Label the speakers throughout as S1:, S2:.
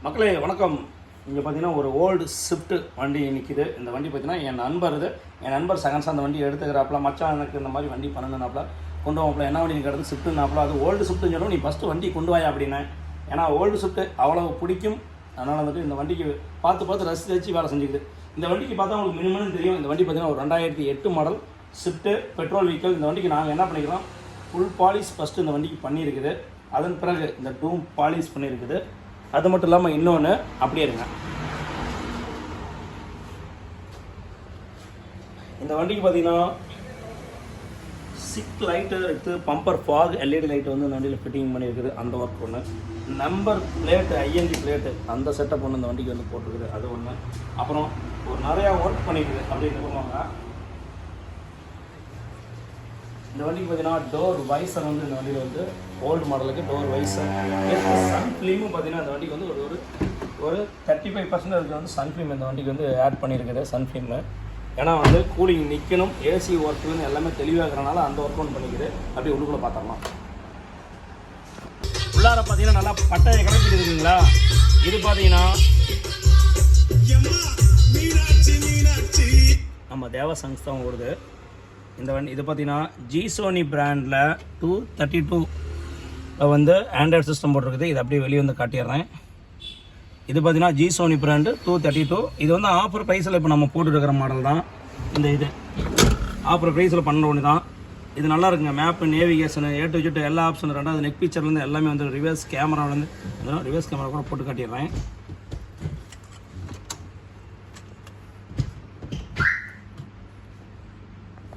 S1: மக்களே வணக்கம். இங்கே பார்த்தீங்கன்னா ஒரு ஓல்டு ஸ்விஃப்ட் வண்டி நிற்கிது. இந்த வண்டி பார்த்தீங்கன்னா என் நண்பர் செகண்ட்ஸ் அந்த வண்டி எடுத்துக்கிறாப்புல. மச்சான் எனக்கு இந்த மாதிரி வண்டி பண்ணணுனாப்புல கொண்டு வாப்பில் என்ன வண்டி எனக்கு ஸ்விஃப்ட்டுனாப்புல. அது ஓல்டு ஸ்விஃப்ட்டுன்னு சொல்லணும், நீ ஃபஸ்ட்டு வண்டி கொண்டு வாயா அப்படின்னு. ஏன்னா ஓல்டு ஸ்விஃப்ட்டு அவ்வளோ பிடிக்கும். அதனால் வந்துட்டு இந்த வண்டிக்கு பார்த்து ரசித்து வேலை செஞ்சுக்குது. இந்த வண்டிக்கு பார்த்தா உங்களுக்கு மினிமம் தெரியும். இந்த வண்டி பார்த்தீங்கன்னா ஒரு 2008 மாடல் ஸ்விஃப்ட்டு பெட்ரோல் வெஹிக்கிள். இந்த வண்டிக்கு நாங்கள் என்ன பண்ணிக்கிறோம், ஃபுல் பாலிஷ் ஃபஸ்ட்டு இந்த வண்டிக்கு பண்ணியிருக்குது. அதன் பிறகு இந்த டூம் பாலிஷ் பண்ணியிருக்குது. அது மட்டும் இல்லாமல் இன்னொன்று அப்படியே இருங்க, இந்த வண்டிக்கு பார்த்தீங்கன்னா சிக் லைட்டு எடுத்து பம்பர் ஃபாக் எல்இடி லைட் வந்து இந்த வண்டியில் ஃபிட்டிங் பண்ணியிருக்குது. அந்த ஒர்க் ஒன்று. நம்பர் பிளேட்டு ஐஎன்டி பிளேட்டு அந்த செட்டப் ஒன்று இந்த வண்டிக்கு வந்து போட்டிருக்குது. அது ஒன்று. அப்புறம் ஒரு நிறையா ஒர்க் பண்ணியிருக்குது அப்படின்னு சொல்லுவாங்க. இந்த வண்டிக்கு பார்த்தீங்கன்னா டோர் வைசர் வந்து இந்த வண்டியில் வந்து ஓல்டு மாடலுக்கு டோர் வைசர். சன் ஃபிலிமும் பார்த்தீங்கன்னா இந்த வண்டிக்கு வந்து ஒரு 35% இருக்கிற வந்து சன் ஃபிலிம் இந்த வண்டிக்கு வந்து ஆட் பண்ணியிருக்குது. சன் ஃபிலிமு ஏன்னா வந்து கூலிங் நிற்கணும், ஏசி ஒர்க்குன்னு எல்லாமே தெளிவாகிறனால அந்த ஒர்க் ஒன்று பண்ணிக்குது. அப்படியே உள்ளுக்குள்ளே பார்த்துடலாம். உள்ளார பார்த்தீங்கன்னா நல்லா பட்டையை கிளப்பிட்டு இருக்குங்களா. இது பார்த்தீங்கன்னா நம்ம தேவ சங்ஸ்தான் ஓடுது இந்த வண்டி. இது பார்த்தீங்கன்னா ஜிசோனி பிராண்டில் 232 வந்து ஆண்ட்ராய்டு சிஸ்டம் போட்டிருக்குது. இது அப்படியே வெளியே வந்து காட்டிடுறேன். இது பார்த்தீங்கன்னா ஜிசோனி பிராண்டு 232. இது வந்து ஆஃபர் ப்ரைஸில் இப்போ நம்ம போட்டுருக்கிற மாடல் தான். இது ஆஃபர் ப்ரைஸில் பண்ண ஒன்று தான். இது நல்லா இருக்குங்க. Map, navigation, A to Z எல்லா ஆப்ஷனும். ரெண்டாவது நெக் பிக்சர்லேருந்து எல்லாமே வந்து ரிவர்ஸ் கேமராவிலேருந்து இதெல்லாம் ரிவர்ஸ் கேமரா கூட போட்டு காட்டிடுறேன்.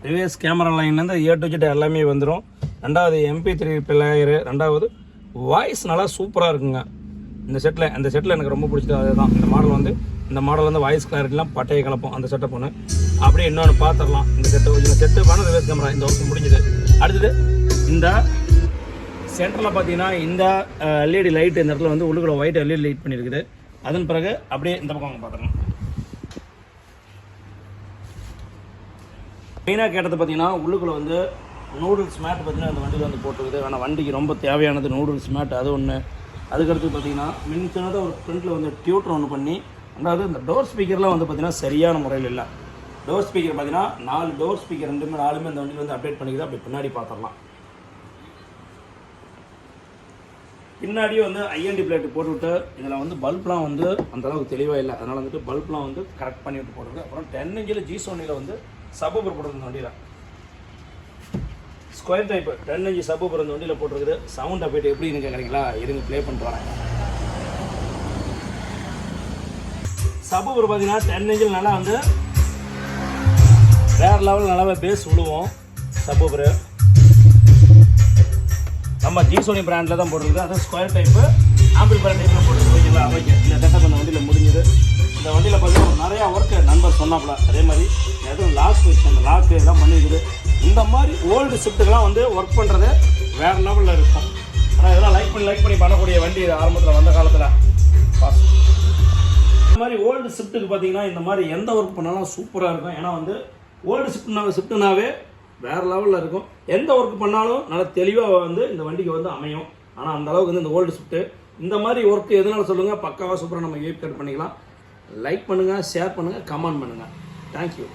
S1: ரிவர்ஸ் கேமரா லைன்லேருந்து A to Z எல்லாமே வந்துடும். ரெண்டாவது MP3 பிளேயரு. ரெண்டாவது வாய்ஸ் நல்லா சூப்பராக இருக்குங்க இந்த செட்டில் எனக்கு ரொம்ப பிடிச்சது அதுதான். இந்த மாடல் வந்து வாய்ஸ் கிளாரிட்டிலாம் பட்டையை கலப்போம் அந்த செட்டப் ஒன்று. அப்படியே இன்னொன்று பார்த்துடலாம். இந்த செட்டு பண்ண ரிவர்ஸ் கேமரா இந்த ஒர்க்கு முடிஞ்சுது. அடுத்தது இந்த சென்டரில் பார்த்தீங்கன்னா இந்த எல்இடி லைட் இந்த இடத்துல வந்து உள்ளுக்குள்ள ஒயிட் எல்இடி லைட் பண்ணியிருக்குது. அதன் பிறகு அப்படியே இந்த பக்கம் பார்த்துடலாம். மெயினாக கேட்டது பார்த்தீங்கன்னா உள்ளுக்குள்ள வந்து நூடுல்ஸ் மேட் பார்த்தீங்கன்னா இந்த வண்டியில் வந்து போட்டுருக்குது. ஆனால் வண்டிக்கு ரொம்ப தேவையானது நூடுல்ஸ் மேட் அது ஒன்று. அதுக்கடுத்து பார்த்தீங்கன்னா மின்சினதாக ஒரு ஃப்ரண்ட்டில் வந்து டியூட்டர் ஒன்று பண்ணி, ரெண்டாவது இந்த டோர் ஸ்பீக்கர்லாம் வந்து பார்த்தீங்கன்னா சரியான முறையில் இல்லை. டோர் ஸ்பீக்கர் பார்த்தீங்கன்னா 4 டோர் ஸ்பீக்கர் 4 இந்த வண்டியில் வந்து அப்டேட் பண்ணிக்குது. அப்படி பின்னாடி பார்த்துடலாம். பின்னாடியே வந்து ஐஎன்டி பிளேட்டு போட்டுவிட்டு இதில் வந்து பல்ப்லாம் வந்து அந்தளவுக்கு தெளிவாக இல்லை. அதனால் வந்துட்டு பல்ப்லாம் வந்து கரெக்ட் பண்ணி விட்டு போடுறது. அப்புறம் 10 இன்ச்சில் ஜிசோனியில் வந்து சப்பூஃபர் போடுறது இந்த வண்டியில். ஸ்கொயர் டைப்பு 10 இன்ச் சப்பூஃபர் இந்த வண்டியில் போட்டிருக்குது. சவுண்ட் அப்டேட் எப்படின்னு கேட்குறீங்களா, இருங்க ப்ளே பண்ணிட்டு வரேன். சப்பூஃபர் பார்த்தீங்கன்னா 10 இன்ச்சில் நல்லா வந்து வேறு லெவலில் நல்லாவே பேஸ் விழுவோம். சப்பூஃபரு நம்ம ஜிசோனி பிராண்டில் தான் போட்டிருக்குது. அதான் ஸ்கொயர் டைப்பு ஆம்பிள்ஃபயர் டைப்பில் போட்டிருக்கு. ஓகேங்களா, ஓகே. இந்த செட்டப் இந்த வண்டியில் முடிஞ்சுது. இந்த வண்டியில் பார்த்தீங்கன்னா நிறையா ஒர்க்கு நண்பர் சொன்னாப்புல. அதே மாதிரி எதுவும் லாக் வச்சு அந்த லாக்கு எல்லாம் பண்ணியிருக்குது. இந்த மாதிரி ஓல்டு ஸ்விஃப்ட்டுக்கெல்லாம் வந்து ஒர்க் பண்ணுறது வேறு லெவலில் இருக்கும். ஆனால் இதெல்லாம் லைக் பண்ணி பண்ணக்கூடிய வண்டி ஆரம்பத்தில் வந்த காலத்தில். இந்த மாதிரி ஓல்டு ஸ்விஃப்ட்டுக்கு பார்த்தீங்கன்னா இந்த மாதிரி எந்த ஒர்க் பண்ணாலும் சூப்பராக இருக்கும். ஏன்னா வந்து ஓல்டு ஸ்விஃப்ட்னாவே வேறு லெவலில் இருக்கும். எந்த ஒர்க் பண்ணாலும் நல்லா தெளிவாக வந்து இந்த வண்டிக்கு வந்து அமையும். ஆனால் அந்த அளவுக்கு வந்து இந்த ஓல்டு ஸ்விஃப்ட்டு இந்த மாதிரி ஒர்க்கு எதனால சொல்லுங்கள், பக்காவாக சூப்பராக நம்ம ஏப் கட் பண்ணிக்கலாம். லைக் பண்ணுங்கள், ஷேர் பண்ணுங்கள், கமெண்ட் பண்ணுங்கள். தேங்க்யூ.